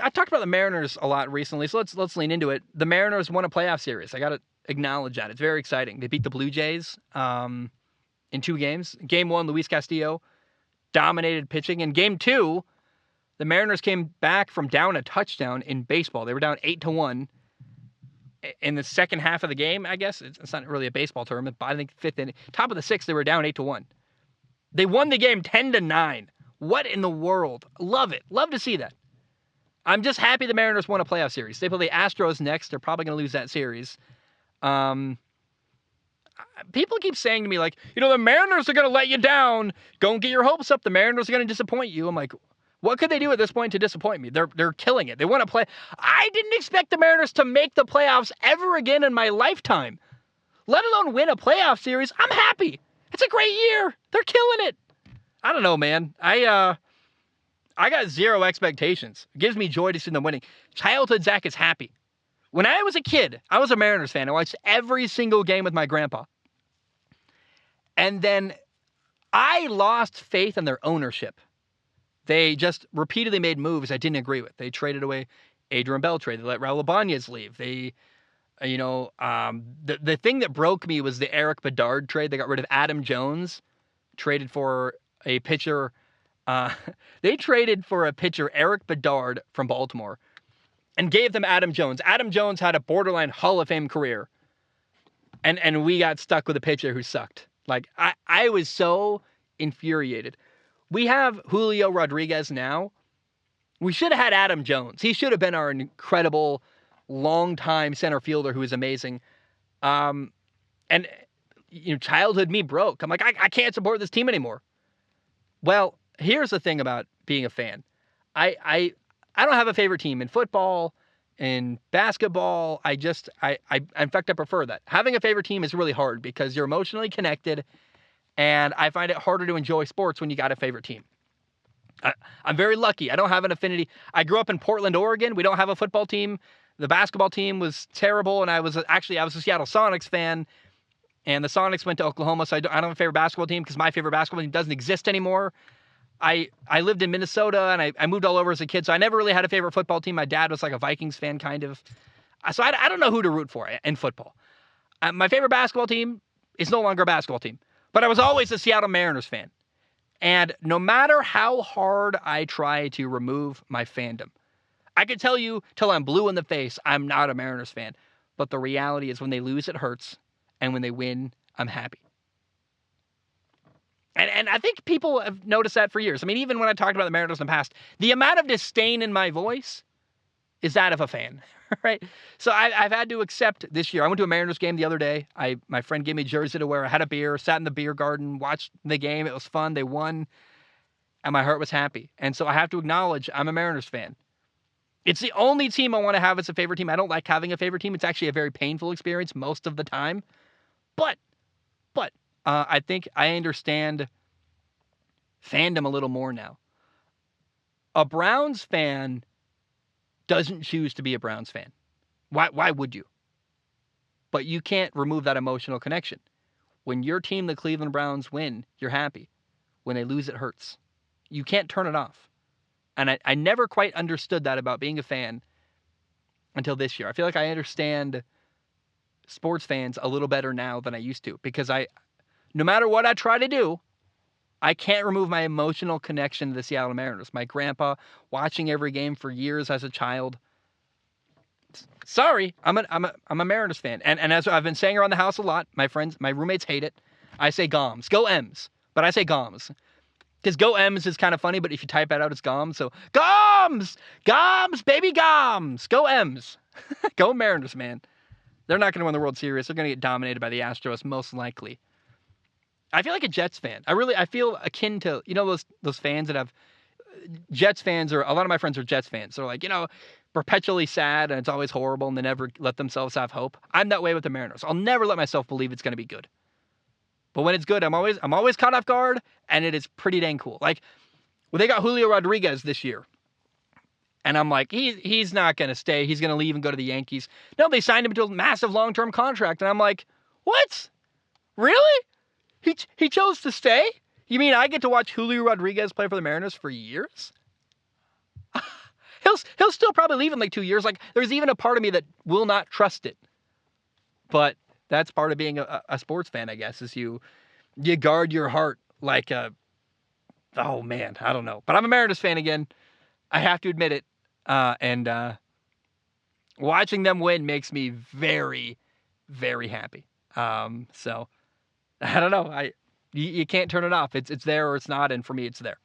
I talked about the Mariners a lot recently, so let's lean into it. The Mariners won a playoff series. I got to acknowledge that. It's very exciting. They beat the Blue Jays in 2 games. Game 1, Luis Castillo dominated pitching. In Game 2, the Mariners came back from down a touchdown in baseball. They were down 8-1 in the second half of the game. I guess it's not really a baseball tournament, but I think fifth inning, top of the 6th, they were down 8-1. They won the game 10-9. What in the world? Love it. Love to see that. I'm just happy the Mariners won a playoff series. They play the Astros next. They're probably going to lose that series. People keep saying to me, like, the Mariners are going to let you down. Go and get your hopes up. The Mariners are going to disappoint you. I'm like, what could they do at this point to disappoint me? They're killing it. They want to play. I didn't expect the Mariners to make the playoffs ever again in my lifetime, let alone win a playoff series. I'm happy. It's a great year. They're killing it. I don't know, man. I got zero expectations. It gives me joy to see them winning. Childhood Zach is happy. When I was a kid, I was a Mariners fan. I watched every single game with my grandpa. And then I lost faith in their ownership. They just repeatedly made moves I didn't agree with. They traded away Adrian Beltre. They let Raul Ibanez leave. They, the thing that broke me was the Eric Bedard trade. They got rid of Adam Jones, traded for a pitcher. They traded for a pitcher, Eric Bedard from Baltimore, and gave them Adam Jones. Adam Jones had a borderline Hall of Fame career, and we got stuck with a pitcher who sucked. Like, I was so infuriated. We have Julio Rodriguez now. We should have had Adam Jones. He should have been our incredible, long-time center fielder who is amazing. And childhood me broke. I'm like, I can't support this team anymore. Well, here's the thing about being a fan. I don't have a favorite team in football, in basketball. In fact, I prefer that. Having a favorite team is really hard because you're emotionally connected, and I find it harder to enjoy sports when you got a favorite team. I'm very lucky. I don't have an affinity. I grew up in Portland, Oregon. We don't have a football team. The basketball team was terrible, and I was a Seattle Sonics fan, and the Sonics went to Oklahoma, so I don't have a favorite basketball team because my favorite basketball team doesn't exist anymore. I lived in Minnesota, and I moved all over as a kid, so I never really had a favorite football team. My dad was like a Vikings fan, kind of. So I don't know who to root for in football. My favorite basketball team is no longer a basketball team, but I was always a Seattle Mariners fan. And no matter how hard I try to remove my fandom, I can tell you till I'm blue in the face, I'm not a Mariners fan. But the reality is when they lose, it hurts. And when they win, I'm happy. And I think people have noticed that for years. I mean, even when I talked about the Mariners in the past, the amount of disdain in my voice is that of a fan, right? So I've had to accept this year. I went to a Mariners game the other day. My friend gave me a jersey to wear. I had a beer, sat in the beer garden, watched the game. It was fun. They won, and my heart was happy. And so I have to acknowledge I'm a Mariners fan. It's the only team I want to have as a favorite team. I don't like having a favorite team. It's actually a very painful experience most of the time. But I think I understand fandom a little more now. A Browns fan doesn't choose to be a Browns fan. Why would you? But you can't remove that emotional connection. When your team, the Cleveland Browns, win, you're happy. When they lose, it hurts. You can't turn it off. And I never quite understood that about being a fan until this year. I feel like I understand sports fans a little better now than I used to, because no matter what I try to do, I can't remove my emotional connection to the Seattle Mariners. My grandpa, watching every game for years as a child. Sorry, I'm a Mariners fan. And as I've been saying around the house a lot, my roommates hate it. I say Goms. Go M's. But I say Goms. Because Go M's is kind of funny, but if you type that out, it's Goms. So, Goms! Goms, baby Goms! Go M's. Go Mariners, man. They're not going to win the World Series. They're going to get dominated by the Astros, most likely. I feel like a Jets fan. I feel akin to, those fans that have Jets fans, or a lot of my friends are Jets fans. They're like, perpetually sad and it's always horrible and they never let themselves have hope. I'm that way with the Mariners. I'll never let myself believe it's going to be good. But when it's good, I'm always caught off guard, and it is pretty dang cool. Like, well, they got Julio Rodriguez this year. And I'm like, he's not going to stay. He's going to leave and go to the Yankees. No, they signed him to a massive long-term contract. And I'm like, what? Really? He chose to stay? You mean I get to watch Julio Rodriguez play for the Mariners for years? He'll still probably leave in like 2 years. Like, there's even a part of me that will not trust it. But that's part of being a sports fan, I guess, is you guard your heart like a, oh man, I don't know. But I'm a Mariners fan again. I have to admit it. And watching them win makes me very, very happy. So I don't know. You can't turn it off. It's there or it's not. And for me, it's there.